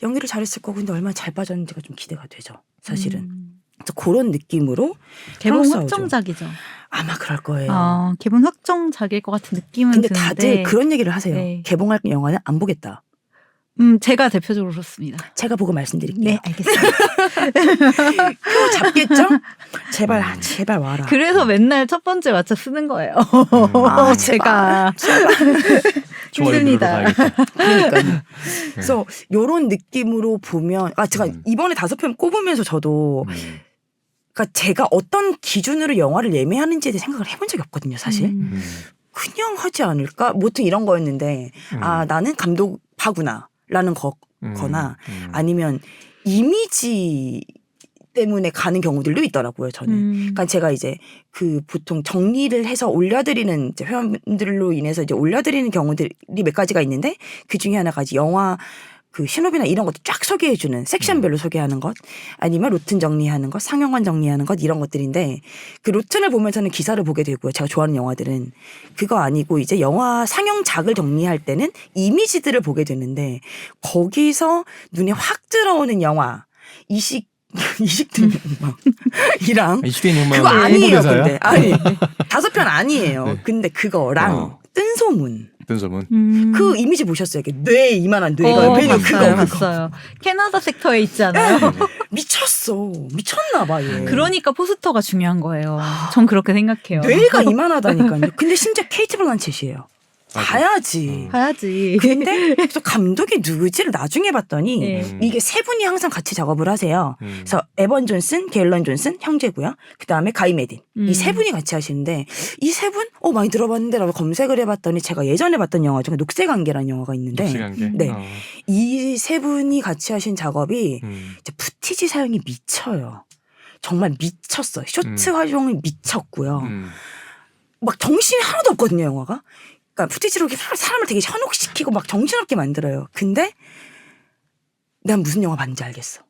A: 연기를 잘했을 거고 근데 얼마나 잘 빠졌는지가 좀 기대가 되죠. 사실은. 그래서 그런 느낌으로
C: 개봉
A: 프랑스
C: 확정작이죠.
A: 아마 그럴 거예요.
C: 개봉 확정작일 것 같은 느낌은
A: 근데
C: 드는데.
A: 다들 그런 얘기를 하세요.
C: 네.
A: 개봉할 영화는 안 보겠다.
C: 제가 대표적으로 그렇습니다.
A: 제가 보고 말씀드릴게요.
C: 네, 알겠습니다.
A: 표 잡겠죠? 제발 와라.
C: 그래서 맨날 첫 번째 맞춰 쓰는 거예요. 제가 힘듭니다.
A: 그러니까요. 그래서 이런 느낌으로 보면 제가 이번에 5편 꼽으면서 저도 그러니까 제가 어떤 기준으로 영화를 예매하는지에 대해 생각을 해본 적이 없거든요, 사실. 그냥 하지 않을까? 보통 이런 거였는데 나는 감독하구나 라는 거나 아니면 이미지 때문에 가는 경우들도 있더라고요, 저는. 그러니까 제가 이제 그 보통 정리를 해서 올려드리는 이제 회원들로 인해서 이제 올려드리는 경우들이 몇 가지가 있는데 그 중에 하나가 이제 영화 그 신호비나 이런 것도 쫙 소개해주는 섹션별로 소개하는 것 아니면 로튼 정리하는 것 상영관 정리하는 것 이런 것들인데 그 로튼을 보면서는 기사를 보게 되고요. 제가 좋아하는 영화들은 그거 아니고 이제 영화 상영작을 정리할 때는 이미지들을 보게 되는데 거기서 눈에 확 들어오는 영화 이식된 욕망이랑 그거 아니에요. 근데 5편 아니에요. 근데 그거랑 뜬소문 그 이미지 보셨어요? 뇌 이만한 뇌가
C: 봤어요. 캐나다 섹터에 있잖아요.
A: 미쳤나 봐 얘.
C: 그러니까 포스터가 중요한 거예요. 전 그렇게 생각해요.
A: 뇌가 이만하다니까요. 근데 심지어 케이트 블란쳇이에요. 봐야지. 근데 또 감독이 누구지를 나중에 봤더니 이게 세 분이 항상 같이 작업을 하세요. 그래서 에번 존슨, 갤런 존슨 형제고요. 그다음에 가이 메딘 이 세 분이 같이 하시는데 이 세 분 많이 들어봤는데 라고 검색을 해봤더니 제가 예전에 봤던 영화 중에 녹색 안개라는 영화가 있는데 네. 이 세 분이 같이 하신 작업이 이제 푸티지 사용이 미쳐요. 정말 미쳤어요. 쇼트 활용이 미쳤고요. 막 정신이 하나도 없거든요, 영화가. 그러니까 푸티지로 사람을 되게 현혹시키고 막 정신없게 만들어요. 근데 난 무슨 영화 봤는지 알겠어.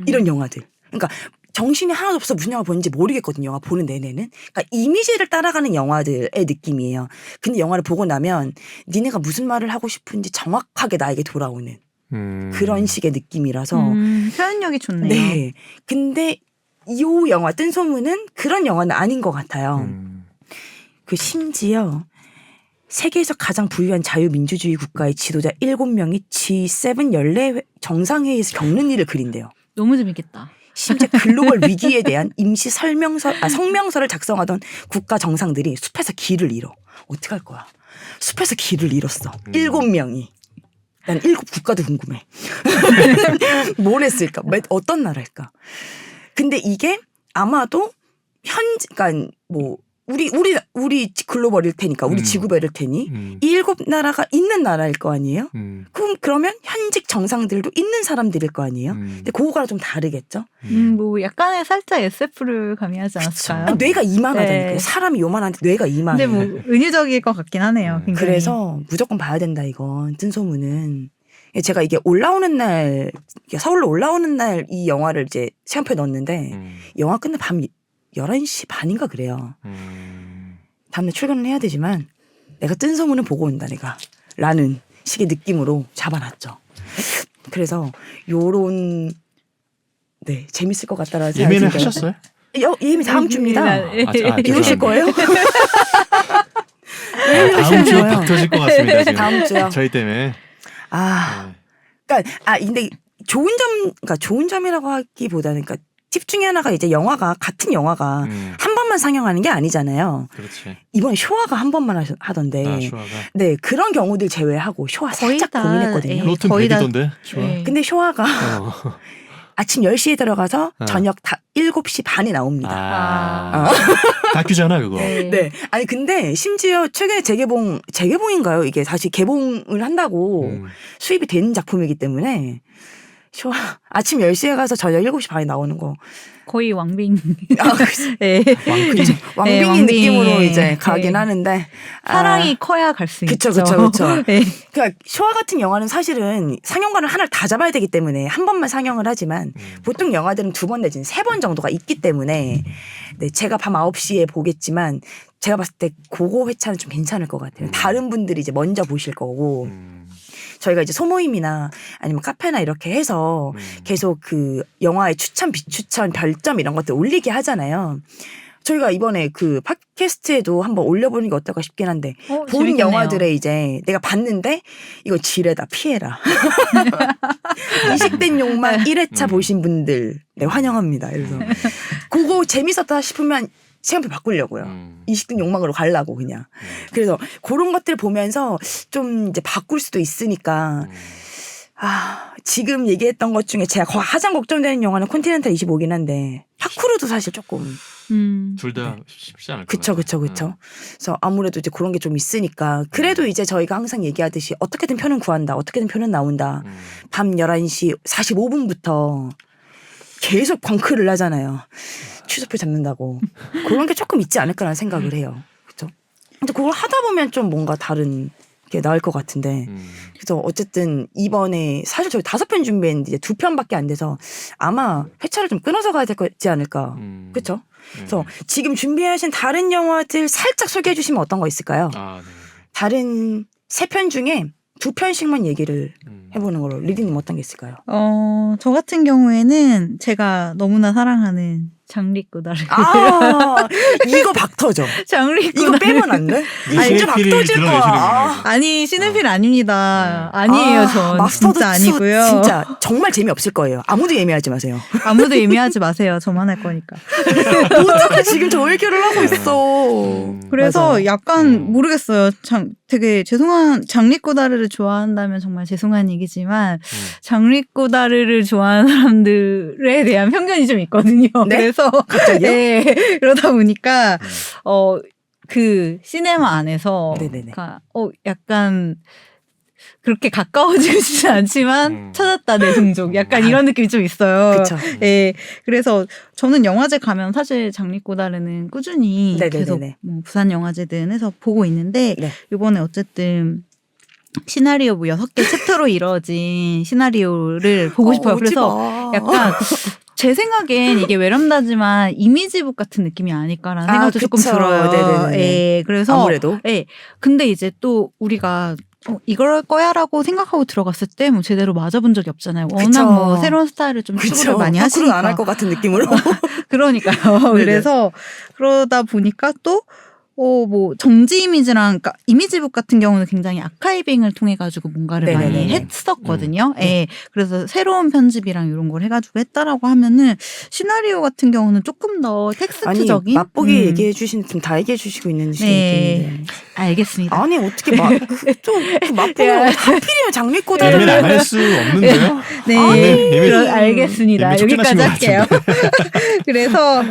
A: 이런 영화들. 그러니까 정신이 하나도 없어 무슨 영화 보는지 모르겠거든요. 영화 보는 내내는. 그러니까 이미지를 따라가는 영화들의 느낌이에요. 근데 영화를 보고 나면 니네가 무슨 말을 하고 싶은지 정확하게 나에게 돌아오는 그런 식의 느낌이라서.
C: 표현력이 좋네요.
A: 네. 근데 이 영화 뜬소문은 그런 영화는 아닌 것 같아요. 그 심지어 세계에서 가장 부유한 자유민주주의 국가의 지도자 7명이 G7 연례 정상회의에서 겪는 일을 그린대요.
C: 너무 재밌겠다.
A: 심지어 글로벌 위기에 대한 임시 성명서를 작성하던 국가 정상들이 숲에서 길을 잃어. 어떡할 거야. 숲에서 길을 잃었어. 7명이. 난 7 국가도 궁금해. 뭘 했을까? 어떤 나라일까? 근데 이게 아마도 그러니까 뭐 우리 글로벌일 테니까 우리 지구별일 테니 이 7 나라가 있는 나라일 거 아니에요? 그러면 현직 정상들도 있는 사람들일 거 아니에요? 근데 그거랑 좀 다르겠죠?
C: 뭐 약간의 살짝 SF를 가미하지 않았을까요?
A: 뇌가 이만하다니까요.
C: 네.
A: 사람이 요만한데 뇌가 이만해.
C: 근데 뭐 은유적일 것 같긴 하네요. 굉장히.
A: 그래서 무조건 봐야 된다 이건 뜬소문은. 제가 이게 올라오는 날 서울로 올라오는 날 이 영화를 이제 시간표에 넣었는데 영화 끝나 밤 11시 반인가 그래요. 다음날 출근을 해야 되지만 내가 뜬소문을 보고 온다 내가 라는 식의 느낌으로 잡아놨죠. 그래서 요런 네 재밌을 것 같다라는 생각이
B: 예매는
A: 들어요.
B: 하셨어요?
A: 예매 다음 주입니다. 이러실 거예요?
B: 다음 주에 박 터질 것 같습니다. 지금.
A: 다음 주요?
B: 저희 때문에.
A: 그러니까 근데 그러니까 좋은 점이라고 하기보다는 그러니까 팁 중에 하나가 이제 같은 영화가 한 번만 상영하는 게 아니잖아요.
B: 그렇지.
A: 이번에 쇼화가 한 번만 하던데.
B: 쇼화가.
A: 네 그런 경우들 제외하고 쇼화
C: 거의
A: 살짝
C: 다,
A: 고민했거든요.
C: 예.
B: 로튼
C: 거의 다-
B: 100이던데. 쇼화.
C: 네.
A: 근데 쇼화가 아침 10시에 들어가서 저녁 7시 반에 나옵니다.
B: 다큐잖아 그거.
A: 네. 아니 근데 심지어 최근에 재개봉인가요? 이게 다시 개봉을 한다고 수입이 되는 작품이기 때문에 쇼화 아침 10시에 가서 저녁 7시 반에 나오는 거.
C: 거의 왕빙.
A: 네. 왕빙이
C: 왕빙.
A: 느낌으로 이제 가긴
C: 네.
A: 하는데
C: 사랑이 커야 갈 수 있죠.
A: 그쵸.
C: 네.
A: 그러니까 쇼와 같은 영화는 사실은 상영관을 하나를 다 잡아야 되기 때문에 한 번만 상영을 하지만 보통 영화들은 2번 내지는 3번 정도가 있기 때문에 네, 제가 밤 9시에 보겠지만 제가 봤을 때 그거 회차는 좀 괜찮을 것 같아요. 다른 분들이 이제 먼저 보실 거고 저희가 이제 소모임이나 아니면 카페나 이렇게 해서 계속 그 영화의 추천, 비추천, 별점 이런 것들 올리게 하잖아요. 저희가 이번에 그 팟캐스트에도 한번 올려보는 게 어떨까 싶긴 한데 본
C: 재밌겠네요.
A: 영화들에 이제 내가 봤는데 이거 지뢰다 피해라. 이식된 욕망 1회차 보신 분들 네, 환영합니다. 그래서 그거 재밌었다 싶으면 시간표 바꾸려고요. 이식된 욕망으로 가려고 그냥. 그래서 그런 것들 보면서 좀 이제 바꿀 수도 있으니까 지금 얘기했던 것 중에 제가 가장 걱정되는 영화는 콘티넨탈 25긴 한데 파쿠르도 사실 조금
B: 둘 다 쉽지 않을 것
A: 그쵸.
B: 같아요.
A: 그래서 아무래도 이제 그런 게 좀 있으니까 그래도 이제 저희가 항상 얘기하듯이 어떻게든 표는 구한다. 어떻게든 표는 나온다. 밤 11시 45분부터 계속 광클을 하잖아요. 취소표 잡는다고. 그런 게 조금 있지 않을까라는 생각을 해요. 그렇죠? 근데 그걸 하다 보면 좀 뭔가 다른 게 나을 것 같은데. 그래서 어쨌든 이번에 사실 저희 5편 준비했는데 이제 2편밖에 안 돼서 아마 회차를 좀 끊어서 가야 되지 않을까. 그렇죠? 그래서 지금 준비하신 다른 영화들 살짝 소개해 주시면 어떤 거 있을까요?
B: 네.
A: 다른 3편 중에 2편씩만 얘기를 해보는 걸로. 리디님 어떤 게 있을까요?
C: 저 같은 경우에는 제가 너무나 사랑하는 장리꾸다르.
A: 이거 박 터져.
C: 장리꾸다르.
A: 이거 빼면 안 돼? 진짜 박 터질 거야.
C: 아니 시네필 아닙니다. 아니에요 전.
A: 마스터드
C: 진짜 아니고요.
A: 진짜 정말 재미없을 거예요. 아무도 예매하지 마세요.
C: 아무도 예매하지 마세요. 저만 할 거니까.
A: 어떻게 지금 저 얘기를 하고 있어.
C: 그래서
A: 맞아.
C: 약간 모르겠어요. 되게 장리꾸다르를 좋아한다면 정말 죄송한 얘기지만 장리꾸다르를 좋아하는 사람들에 대한 편견이 좀 있거든요.
A: 네?
C: 그래서
A: 갑자기요?
C: 네, 그러다 보니까 그 시네마 안에서
A: 네네네.
C: 그러니까 약간 그렇게 가까워지진 않지만 찾았다 내 동족 약간 이런 느낌이 좀 있어요.
A: 그쵸.
C: 예. 그래서 저는 영화제 가면 사실 장리꾸다르는 꾸준히
A: 네네네네.
C: 계속 뭐 부산 영화제든 해서 보고 있는데
A: 네.
C: 이번에 어쨌든 시나리오 뭐 6개 챕터로 이루어진 시나리오를 보고 싶어요. 그래서 약간 제 생각엔 이게 외람다지만 이미지북 같은 느낌이 아닐까라는 생각도 조금
A: 그쵸.
C: 들어요.
A: 네네네.
C: 예. 그래서
A: 아무래도.
C: 예. 근데 이제 또 우리가 이걸 거야라고 생각하고 들어갔을 때 뭐 제대로 맞아본 적이 없잖아요. 워낙
A: 그쵸.
C: 뭐 새로운 스타일을 좀 추구를 많이 하시니까.
A: 안할 것 같은 느낌으로.
C: 그러니까요.
A: 네네.
C: 그래서 그러다 보니까 또 뭐 정지 이미지랑 그러니까 이미지북 같은 경우는 굉장히 아카이빙을 통해 가지고 뭔가를 많이
A: 네네네.
C: 했었거든요. 예. 그래서 새로운 편집이랑 이런 걸 해가지고 했다라고 하면은 시나리오 같은 경우는 조금 더
A: 아니
C: 텍스트적인
A: 맛보기 얘기해 주신 지금 다 얘기해 주시고 있는
C: 네.
A: 느낌인데.
C: 알겠습니다.
A: 아니 어떻게 그 맛보기를 하필이면 장미꽃다를
B: 예매를 안 할 수 없는데요.
C: 네,
B: 예매-
C: 알겠습니다.
B: 예매
C: 여기까지
B: 촉진하신
C: 할게요. 그래서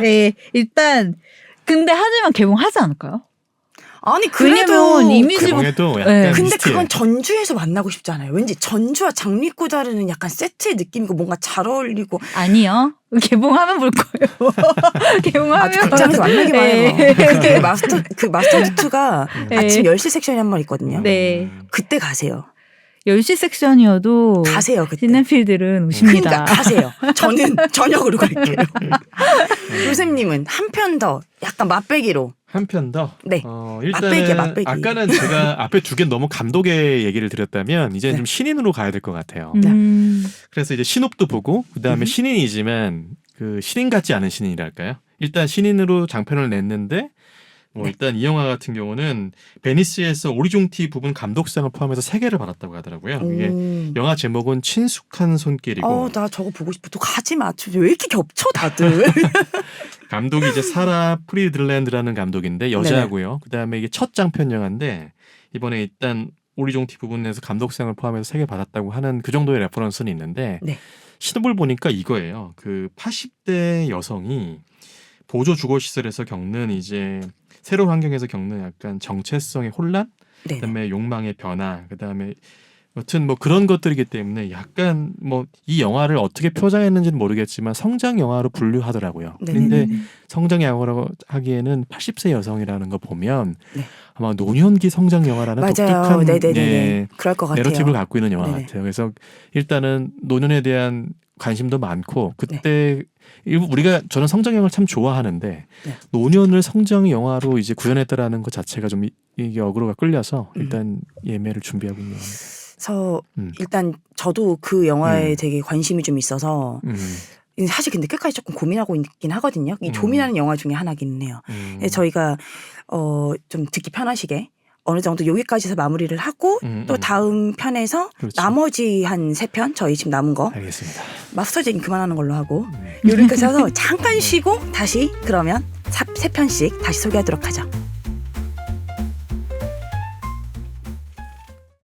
C: 일단 근데 하지만 개봉하지 않을까요?
A: 아니 그래도
C: 왜냐면 이미지
B: 개봉해도 약간
C: 네.
A: 근데
B: 비슷해요.
A: 그건 전주에서 만나고 싶지 않아요. 왠지 전주와 장미꽃다르는 약간 세트의 느낌이고 뭔가 잘 어울리고
C: 아니요. 개봉하면 볼 거예요. 개봉하면
A: 극장에서 만나기만
C: 네.
A: 해요. 그 마스터 2가
C: 네.
A: 아침 10시 섹션이 한 번 있거든요.
C: 네.
A: 그때 가세요.
C: 10시 섹션이어도
A: 가세요 그때.
C: 시네필들은 오십니다.
A: 그러니까 가세요. 저는 저녁으로 갈게요. 요셉님은 한 편 더 약간 맛배기로.
B: 한 편 더.
A: 네.
B: 일단은
A: 맛배기.
B: 아까는 제가 앞에 두 개 너무 감독의 얘기를 드렸다면 이제는
A: 네.
B: 좀 신인으로 가야 될 것 같아요. 그래서 이제 신업도 보고 그다음에 신인이지만 그 신인 같지 않은 신인이랄까요? 일단 신인으로 장편을 냈는데
A: 네.
B: 일단 이 영화 같은 경우는 베니스에서 오리종티 부분 감독상을 포함해서 3개를 받았다고 하더라고요. 이게 영화 제목은 친숙한 손길이고
A: 나 저거 보고 싶어. 또 가지 마. 왜 이렇게 겹쳐 다들.
B: 감독이 이제 사라 프리들랜드라는 감독인데 여자고요. 그다음에 이게 첫 장편 영화인데 이번에 일단 오리종티 부분에서 감독상을 포함해서 3개 받았다고 하는 그 정도의 레퍼런스는 있는데
A: 네.
B: 신업을 보니까 이거예요. 그 80대 여성이 보조 주거 시설에서 겪는 이제 새로운 환경에서 겪는 약간 정체성의 혼란,
A: 네.
B: 그다음에 욕망의 변화, 그다음에 여튼 뭐 그런 것들이기 때문에 약간 뭐 이 영화를 어떻게 표장했는지는 모르겠지만 성장 영화로 분류하더라고요. 근데 성장 영화라고 하기에는 80세 여성이라는 거 보면
A: 네.
B: 아마 노년기 성장 영화라는
A: 맞아요.
B: 독특한
A: 네네네.
B: 예,
A: 그럴 것 같아요.
B: 내러티브를 갖고 있는 영화
A: 네네.
B: 같아요. 그래서 일단은 노년에 대한 관심도 많고
A: 네.
B: 그때 일부 우리가 저는 성장 영화를 참 좋아하는데
A: 네.
B: 노년을 성장 영화로 이제 구현했다라는 것 자체가 좀 이게 어그로가 끌려서 일단 예매를 준비하고 있는 영화입니다.
A: 그래서 일단 저도 그 영화에 되게 관심이 좀 있어서 사실 근데 끝까지 조금 고민하고 있긴 하거든요. 이 조민하는 영화 중에 하나긴 해요. 저희가 좀 듣기 편하시게 어느 정도 여기까지 해서 마무리를 하고 또 다음 편에서
B: 그렇죠.
A: 나머지 한 3편 저희 지금 남은 거
B: 알겠습니다.
A: 마스터 얘기 그만하는 걸로 하고 여기까지 해서 잠깐 쉬고 다시 그러면 3편씩 다시 소개하도록 하죠.